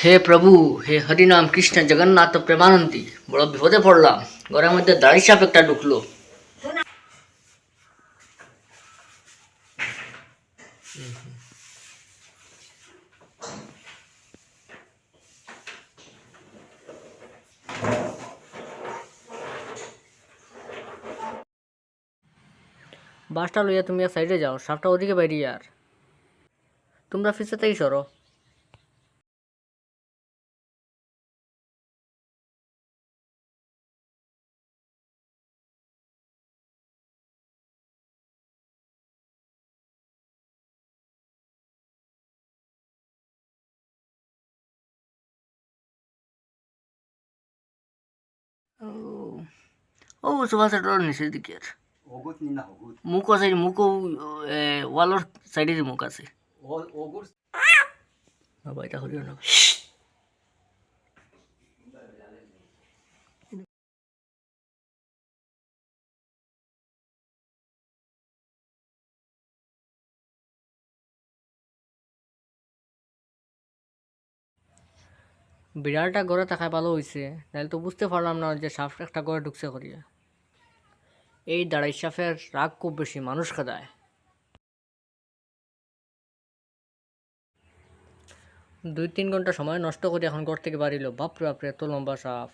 হে প্রভু, হে হরিনাম কৃষ্ণ জগন্নাথ প্রেমানন্দী, বড় বিপদে পড়লাম। ঘরের মধ্যে দাড়ি সাপ একটা ঢুকলো। বাসটা লইয়া তুমি এক সাইডে যাও, সাপটা ওদিকে বাইরে আর তোমরা পিছে থেকে সরো। ও ও সোফা সেটর নিচের দিকের মুখ আছে, মুখ ওয়ালের সাইডে যে মুখ আছে। বাবা এটা হরিও না। বিড়ালটা ঘরে থাকায় ভালো হয়েছে, নাহলে তো বুঝতে পারলাম না যে সাপ একটা ঘরে ঢুকছে করিয়া। এই দাঁড়াই সাপের রাগ খুব বেশি, মানুষ খেদায়। 2-3 ঘন্টা সময় নষ্ট করে এখন ঘর থেকে বাড়িল। বাপরে বাপরে, এত লম্বা সাপ!